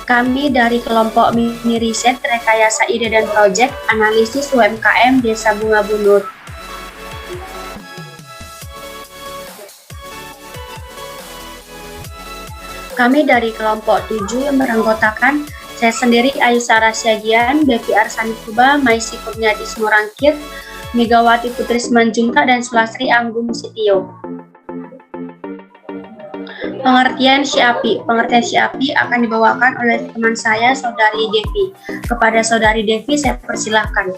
Kami dari kelompok mini riset rekayasa ide dan proyek analisis UMKM Desa Bunga Bunut. Kami dari kelompok 7 yang beranggotakan saya sendiri Ayusara Syagian, Bevi Arsani Kuba, Maisi Kurniati Smorangkir, Megawati Putri Simanjuntak, dan Sulastri Anggun Sitio. Pengertian SIAPI akan dibawakan oleh teman saya, Saudari Devi. Kepada Saudari Devi, saya persilahkan.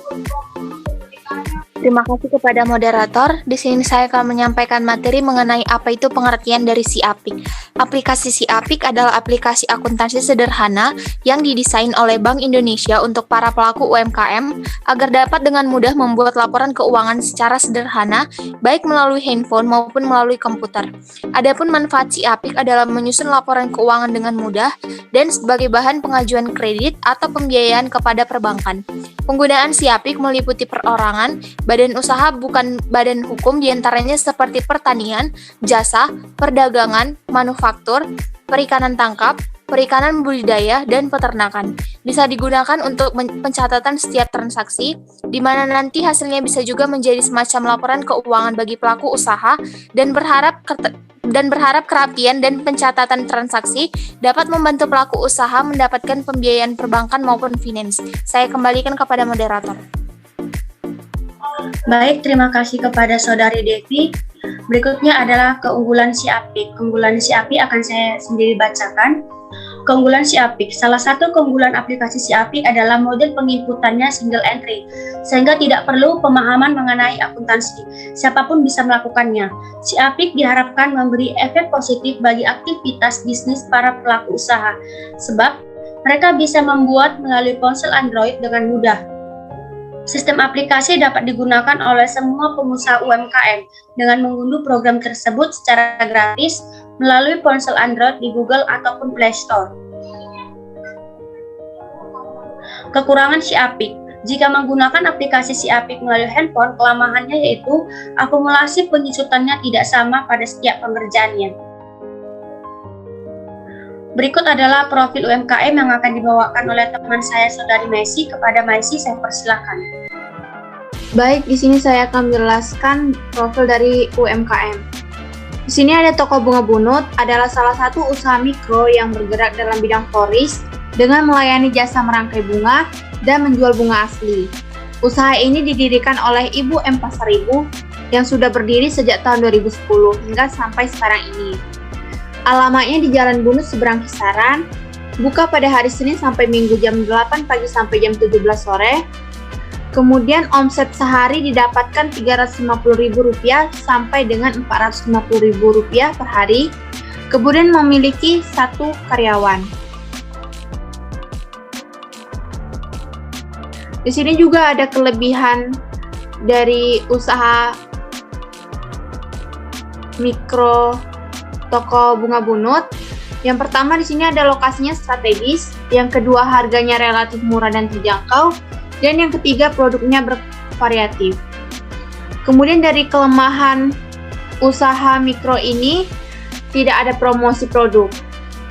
Terima kasih kepada moderator. Di sini saya akan menyampaikan materi mengenai apa itu pengertian dari SIAPIK. Aplikasi SIAPIK adalah aplikasi akuntansi sederhana yang didesain oleh Bank Indonesia untuk para pelaku UMKM agar dapat dengan mudah membuat laporan keuangan secara sederhana, baik melalui handphone maupun melalui komputer. Adapun manfaat SIAPIK adalah menyusun laporan keuangan dengan mudah dan sebagai bahan pengajuan kredit atau pembiayaan kepada perbankan. Penggunaan SIAPIK meliputi perorangan, badan usaha bukan badan hukum diantaranya seperti pertanian, jasa, perdagangan, manufaktur, perikanan tangkap, perikanan budidaya, dan peternakan. Bisa digunakan untuk pencatatan setiap transaksi, di mana nanti hasilnya bisa juga menjadi semacam laporan keuangan bagi pelaku usaha dan berharap kerapian dan pencatatan transaksi dapat membantu pelaku usaha mendapatkan pembiayaan perbankan maupun finance. Saya kembalikan kepada moderator. Baik, terima kasih kepada Saudari Devi. Berikutnya adalah keunggulan SIAPIK. Keunggulan SIAPIK akan saya sendiri bacakan. Keunggulan SIAPIK. Salah satu keunggulan aplikasi SIAPIK adalah model penginputannya single entry, sehingga tidak perlu pemahaman mengenai akuntansi. Siapapun bisa melakukannya. SIAPIK diharapkan memberi efek positif bagi aktivitas bisnis para pelaku usaha, sebab mereka bisa membuat melalui ponsel Android dengan mudah. Sistem aplikasi dapat digunakan oleh semua pengusaha UMKM dengan mengunduh program tersebut secara gratis melalui ponsel Android di Google ataupun Play Store. Kekurangan SIAPIK. Jika menggunakan aplikasi SIAPIK melalui handphone, kelemahannya yaitu akumulasi penyusutannya tidak sama pada setiap pengerjaannya. Berikut adalah profil UMKM yang akan dibawakan oleh teman saya, Saudari Maisi. Kepada Maisi, saya persilakan. Baik, di sini saya akan menjelaskan profil dari UMKM. Di sini ada Toko Bunga Bunut, adalah salah satu usaha mikro yang bergerak dalam bidang florist dengan melayani jasa merangkai bunga dan menjual bunga asli. Usaha ini didirikan oleh Ibu M. Pasaribu yang sudah berdiri sejak tahun 2010 hingga sampai sekarang ini. Alamatnya di Jalan Bunut seberang Kisaran, buka pada hari Senin sampai Minggu jam 8 pagi sampai jam 17 sore. Kemudian omset sehari didapatkan Rp350.000 sampai dengan Rp450.000 per hari. Kemudian memiliki 1 karyawan. Di sini juga ada kelebihan dari usaha mikro Toko Bunga Bunut. Yang pertama di sini ada lokasinya strategis, yang kedua harganya relatif murah dan terjangkau, dan yang ketiga produknya bervariatif. Kemudian dari kelemahan usaha mikro ini tidak ada promosi produk.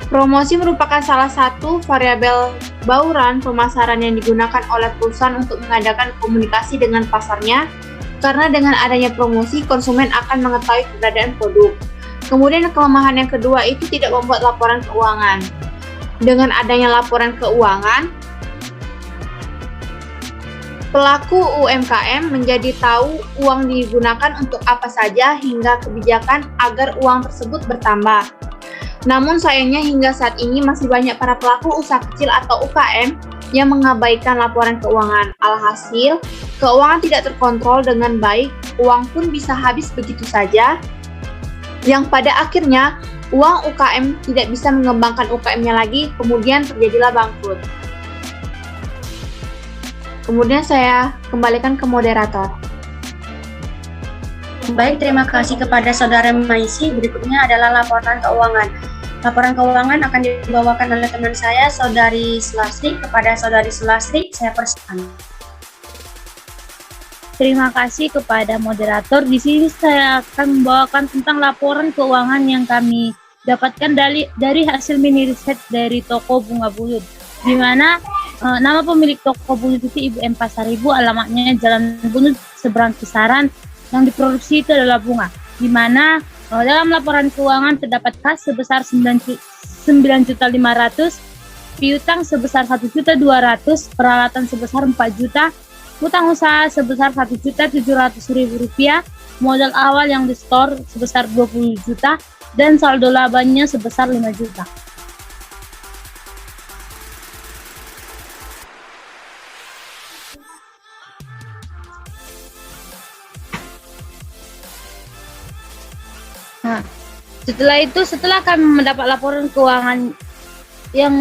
Promosi merupakan salah satu variabel bauran pemasaran yang digunakan oleh perusahaan untuk mengadakan komunikasi dengan pasarnya, karena dengan adanya promosi konsumen akan mengetahui keberadaan produk. Kemudian kelemahan yang kedua itu tidak membuat laporan keuangan. Dengan adanya laporan keuangan, pelaku UMKM menjadi tahu uang digunakan untuk apa saja hingga kebijakan agar uang tersebut bertambah. Namun sayangnya hingga saat ini masih banyak para pelaku usaha kecil atau UKM yang mengabaikan laporan keuangan. Alhasil, keuangan tidak terkontrol dengan baik, uang pun bisa habis begitu saja, yang pada akhirnya uang UKM tidak bisa mengembangkan UKM-nya lagi, kemudian terjadilah bangkrut. Kemudian saya kembalikan ke moderator. Baik, terima kasih kepada Saudara Maisi. Berikutnya adalah laporan keuangan. Laporan keuangan akan dibawakan oleh teman saya, Saudari Sulastri. Kepada Saudari Sulastri, saya persilakan. Terima kasih kepada moderator. Di sini saya akan membawakan tentang laporan keuangan yang kami dapatkan dari hasil mini riset dari toko Bunga Bulut, di mana nama pemilik toko Bulut itu Ibu M Pasaribu, alamatnya Jalan Bulut seberang Kisaran, yang diproduksi itu adalah bunga, di mana dalam laporan keuangan terdapat kas sebesar 9.500.000, piutang sebesar 1.200.000, peralatan sebesar 4 juta, utang usaha sebesar 1.700.000 rupiah, modal awal yang di-store sebesar 20 juta, dan saldo labanya sebesar 5 juta. Nah, setelah kami mendapat laporan keuangan yang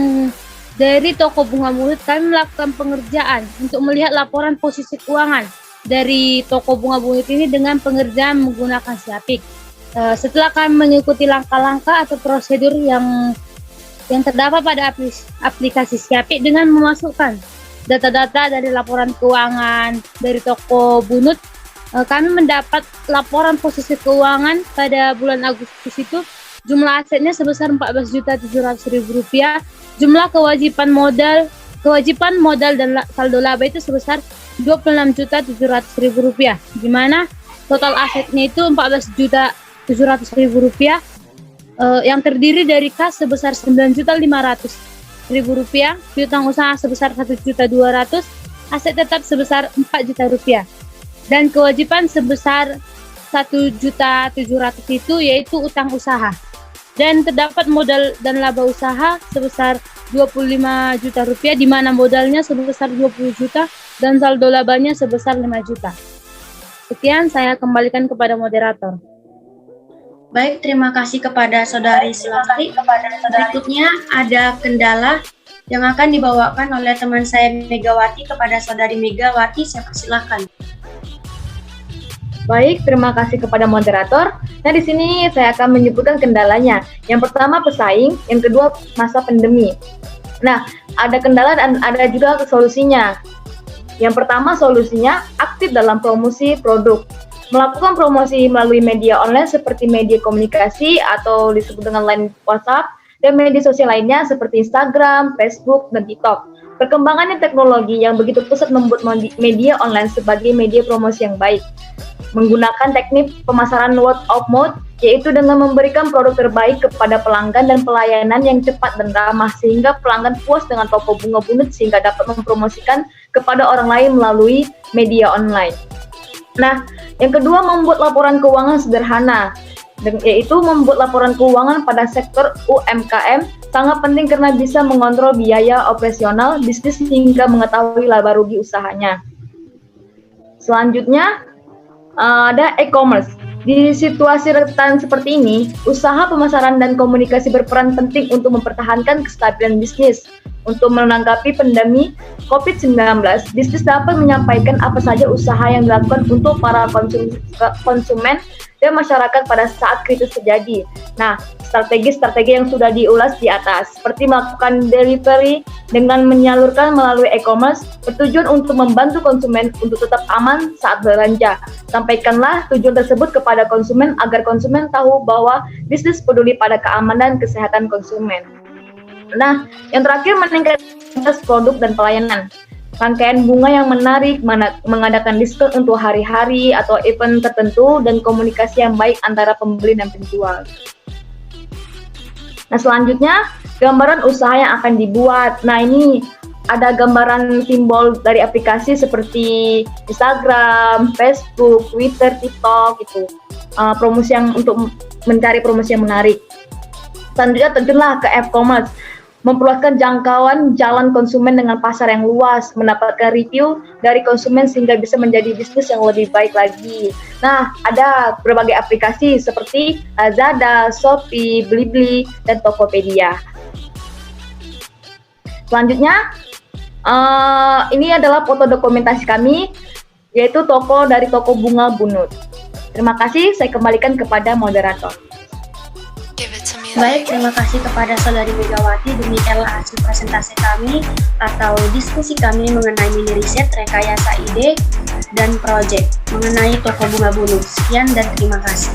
dari toko Bunga Bulut, kami melakukan pengerjaan untuk melihat laporan posisi keuangan dari toko Bunga Bulut ini dengan pengerjaan menggunakan Siapik. Setelah kami mengikuti langkah-langkah atau prosedur yang terdapat pada aplikasi Siapik dengan memasukkan data-data dari laporan keuangan dari toko Bunut, kami mendapat laporan posisi keuangan pada bulan Agustus itu. Jumlah asetnya sebesar 14.700.000 rupiah, jumlah kewajiban modal dan saldo laba itu sebesar 26.700.000 rupiah, di mana total asetnya itu 14.700.000 rupiah, yang terdiri dari kas sebesar 9.500.000 rupiah, piutang usaha sebesar 1.200.000, aset tetap sebesar 4 juta rupiah, dan kewajiban sebesar 1.700.000 itu yaitu utang usaha. Dan terdapat modal dan laba usaha sebesar 25 juta rupiah, di mana modalnya sebesar 20 juta dan saldo labanya sebesar 5 juta. Sekian, saya kembalikan kepada moderator. Baik, terima kasih kepada Saudari Silastri. Berikutnya ada kendala yang akan dibawakan oleh teman saya Megawati kepada Saudari Megawati. Saya persilakan. Baik, terima kasih kepada moderator. Nah, di sini saya akan menyebutkan kendalanya. Yang pertama pesaing, yang kedua masa pandemi. Nah, ada kendala dan ada juga solusinya. Yang pertama solusinya aktif dalam promosi produk. Melakukan promosi melalui media online seperti media komunikasi atau disebut dengan line WhatsApp, dan media sosial lainnya seperti Instagram, Facebook, dan TikTok. Perkembangan teknologi yang begitu pesat membuat media online sebagai media promosi yang baik. Menggunakan teknik pemasaran word of mouth, yaitu dengan memberikan produk terbaik kepada pelanggan dan pelayanan yang cepat dan ramah, sehingga pelanggan puas dengan toko Bunga Bulut sehingga dapat mempromosikan kepada orang lain melalui media online. Nah, yang kedua membuat laporan keuangan sederhana, yaitu membuat laporan keuangan pada sektor UMKM sangat penting karena bisa mengontrol biaya operasional bisnis hingga mengetahui laba rugi usahanya. Selanjutnya, ada e-commerce. Di situasi rentan seperti ini, usaha pemasaran dan komunikasi berperan penting untuk mempertahankan kestabilan bisnis. Untuk menanggapi pandemi COVID-19, bisnis dapat menyampaikan apa saja usaha yang dilakukan untuk para konsumen dan masyarakat pada saat krisis terjadi. Nah, strategi-strategi yang sudah diulas di atas, seperti melakukan delivery dengan menyalurkan melalui e-commerce, bertujuan untuk membantu konsumen untuk tetap aman saat belanja. Sampaikanlah tujuan tersebut kepada konsumen agar konsumen tahu bahwa bisnis peduli pada keamanan kesehatan konsumen. Nah, yang terakhir meningkatkan produk dan pelayanan. Rangkaian bunga yang menarik, mengadakan diskon untuk hari-hari atau event tertentu, dan komunikasi yang baik antara pembeli dan penjual. Nah, selanjutnya gambaran usaha yang akan dibuat. Nah, ini ada gambaran simbol dari aplikasi seperti Instagram, Facebook, Twitter, TikTok itu. Promosi yang untuk mencari promosi yang menarik. Selanjutnya terjunlah ke e-commerce. Memperluaskan jangkauan jalan konsumen dengan pasar yang luas, mendapatkan review dari konsumen sehingga bisa menjadi bisnis yang lebih baik lagi. Nah, ada berbagai aplikasi seperti Lazada, Shopee, Blibli, dan Tokopedia. Selanjutnya, ini adalah foto dokumentasi kami, yaitu dari toko Bunga Bulut. Terima kasih, saya kembalikan kepada moderator. Baik, terima kasih kepada Saudari Megawati. Demikianlah hasil presentasi kami atau diskusi kami mengenai mini riset, rekayasa ide, dan proyek mengenai toko Bunga Bulut. Sekian dan terima kasih.